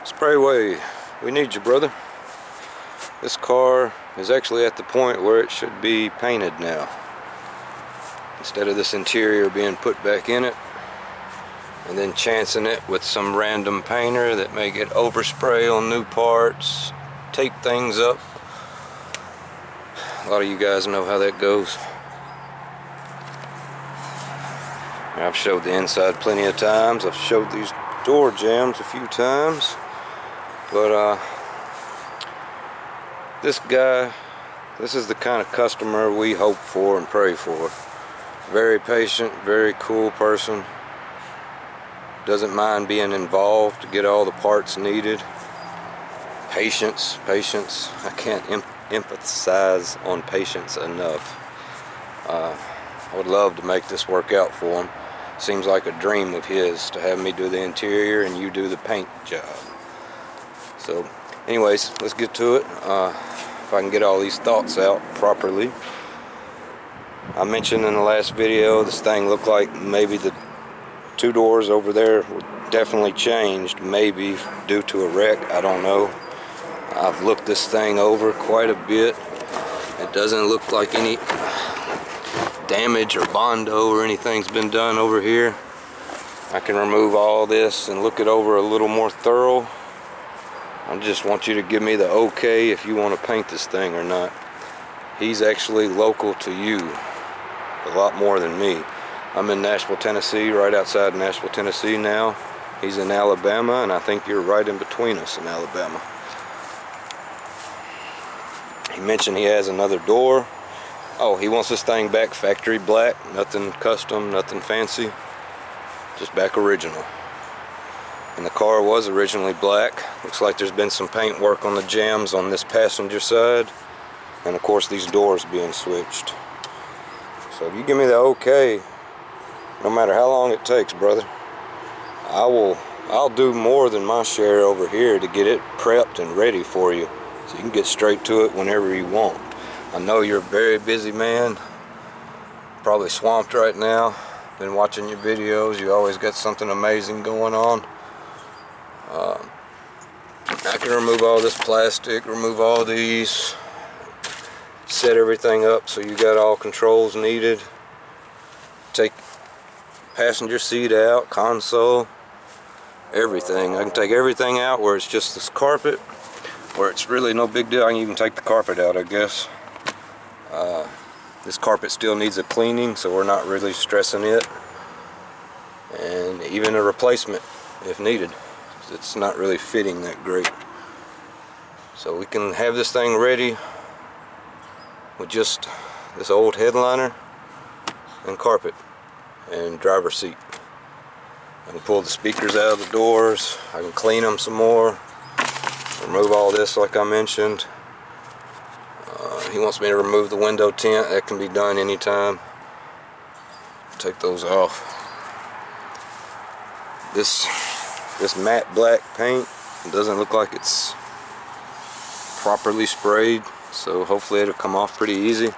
Sprayway, we need you, brother. This car is actually at the point where it should be painted now. Instead of this interior being put back in it and then chancing it with some random painter that may get overspray on new parts, tape things up. A lot of you guys know how that goes. I've showed the inside plenty of times. I've showed these door jambs a few times. But this guy, this is the kind of customer we hope for and pray for. Very patient, very cool person. Doesn't mind being involved to get all the parts needed. Patience. I can't emphasize on patience enough. I would love to make this work out for him. Seems like a dream of his to have me do the interior and you do the paint job. So anyways, let's get to it. If I can get all these thoughts out properly. I mentioned in the last video this thing looked like maybe the two doors over there were definitely changed, maybe due to a wreck. I don't know. I've looked this thing over quite a bit. It doesn't look like any damage or bondo or anything's been done over here. I can remove all this and look it over a little more thorough. I just want you to give me the okay if you want to paint this thing or not. He's actually local to you a lot more than me. I'm in Nashville, Tennessee, right outside Nashville, Tennessee now. He's in Alabama, and I think you're right in between us in Alabama. He mentioned he has another door. Oh, he wants this thing back factory black, nothing custom, nothing fancy, just back original. And the car was originally black. Looks like there's been some paint work on the jambs on this passenger side, and of course these doors being switched. So if you give me the okay, no matter how long it takes, brother, I'll do more than my share over here to get it prepped and ready for you, so you can get straight to it whenever you want. I know you're a very busy man, probably swamped right now. Been watching your videos, you always got something amazing going on. I can remove all this plastic, remove all these, set everything up so you got all controls needed. Take passenger seat out, console, everything. I can take everything out where it's just this carpet, where it's really no big deal. I can even take the carpet out, I guess. This carpet still needs a cleaning, so we're not really stressing it. And even a replacement if needed. It's not really fitting that great. So we can have this thing ready with just this old headliner and carpet and driver's seat. I can pull the speakers out of the doors. I can clean them some more. Remove all this like I mentioned. He wants me to remove the window tint. That can be done anytime. Take those off. This matte black paint doesn't look like it's properly sprayed, so hopefully it'll come off pretty easy.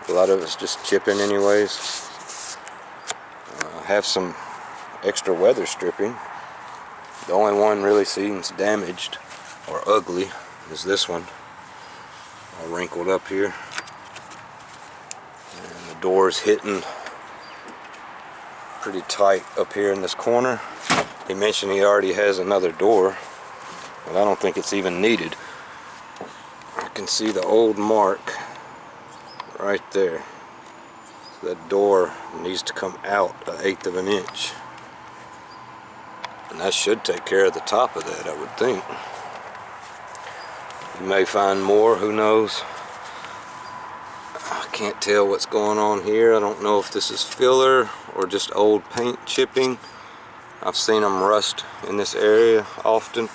A lot of it's just chipping anyways. I have some extra weather stripping. The only one really seems damaged or ugly is this one. All wrinkled up here. And the door's hitting pretty tight up here in this corner. He mentioned he already has another door, but I don't think it's even needed. I can see the old mark right there. So that door needs to come out 1/8 of an inch. And that should take care of the top of that, I would think. You may find more, who knows. I can't tell what's going on here. I don't know if this is filler or just old paint chipping. I've seen them rust in this area often,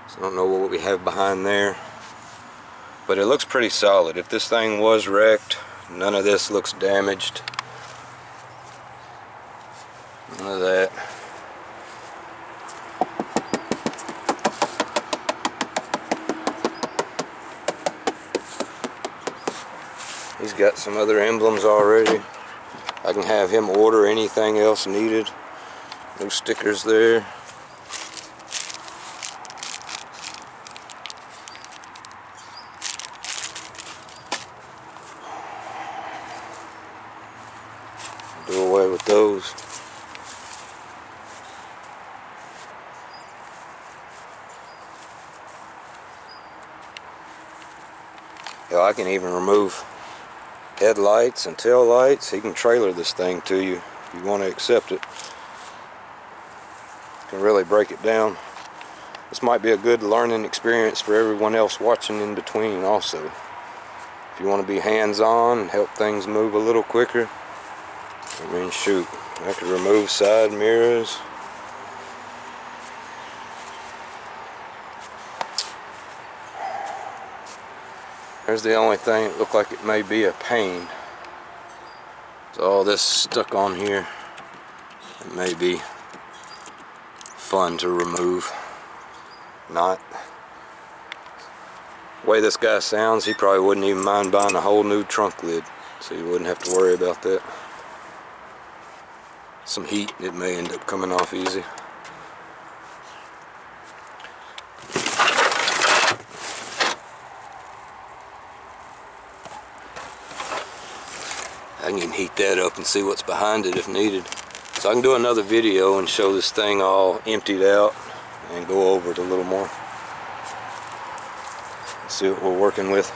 so I don't know what we have behind there. But it looks pretty solid. If this thing was wrecked, none of this looks damaged. None of that. He's got some other emblems already. I can have him order anything else needed. No stickers there. Hell, I can even remove headlights and tail lights. He can trailer this thing to you if you want to accept it. Can really break it down. This might be a good learning experience for everyone else watching in between also. If you want to be hands-on and help things move a little quicker, I mean, shoot, I could remove side mirrors. There's the only thing that looked like it may be a pain. So all this stuck on here, it may be fun to remove. Not. The way this guy sounds, he probably wouldn't even mind buying a whole new trunk lid, so you wouldn't have to worry about that. Some heat, it may end up coming off easy. I can even heat that up and see what's behind it if needed. So I can do another video and show this thing all emptied out and go over it a little more. See what we're working with.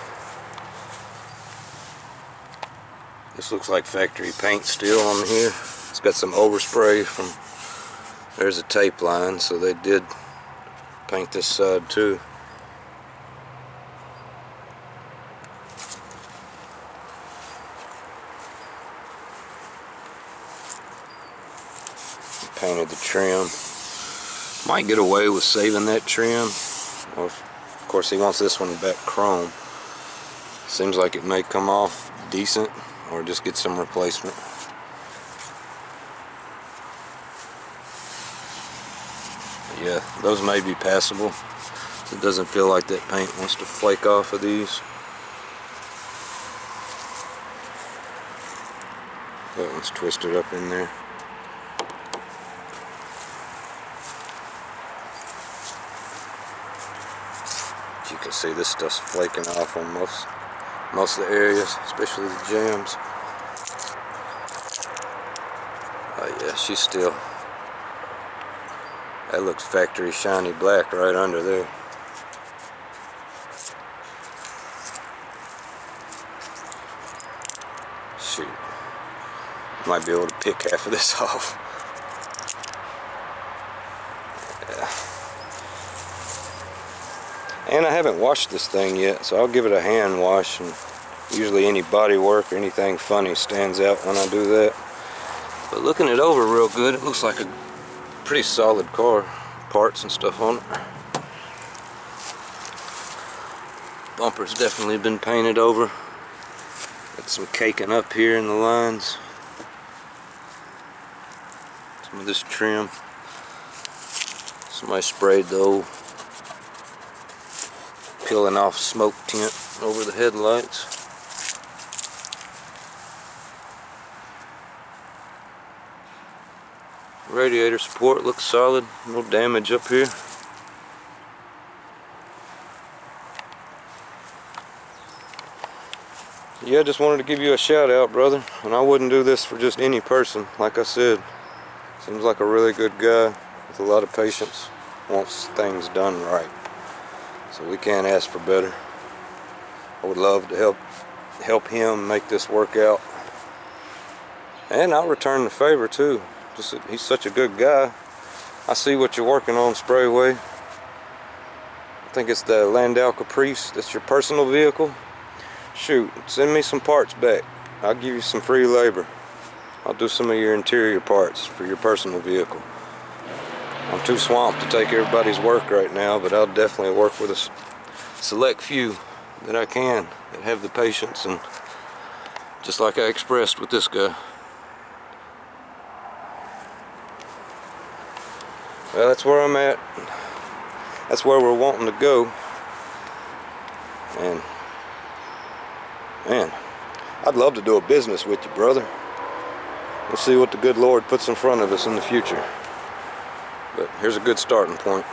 This looks like factory paint still on here. It's got some overspray from, there's a tape line, so they did paint this side too. Painted the trim. Might get away with saving that trim. Or of course he wants this one back chrome. Seems like it may come off decent, or just get some replacement. But yeah, those may be passable. It doesn't feel like that paint wants to flake off of these. That one's twisted up in there. You can see this stuff's flaking off on most of the areas, especially the jams. Oh yeah, she's still, that looks factory shiny black right under there. Shoot, might be able to pick half of this off. And I haven't washed this thing yet, so I'll give it a hand wash. And usually any body work or anything funny stands out when I do that. But looking it over real good, it looks like a pretty solid car. Parts and stuff on it. Bumper's definitely been painted over. Got some caking up here in the lines. Some of this trim. Somebody sprayed the old peeling off smoke tint over the headlights. Radiator support looks solid, no damage up here. Yeah, I just wanted to give you a shout out, brother. And I wouldn't do this for just any person, like I said. Seems like a really good guy with a lot of patience, wants things done right. So we can't ask for better. I would love to help him make this work out. And I'll return the favor too. He's such a good guy. I see what you're working on, Sprayway. I think it's the Landau Caprice. That's your personal vehicle. Shoot, send me some parts back. I'll give you some free labor. I'll do some of your interior parts for your personal vehicle. I'm too swamped to take everybody's work right now, but I'll definitely work with a select few that I can, that have the patience, and just like I expressed with this guy. Well, that's where I'm at. That's where we're wanting to go. And man, I'd love to do a business with you, brother. We'll see what the good Lord puts in front of us in the future. But here's a good starting point.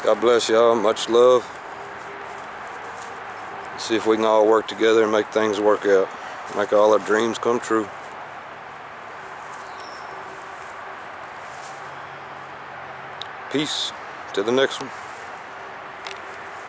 God bless y'all. Much love. See if we can all work together and make things work out. Make all our dreams come true. Peace. To the next one.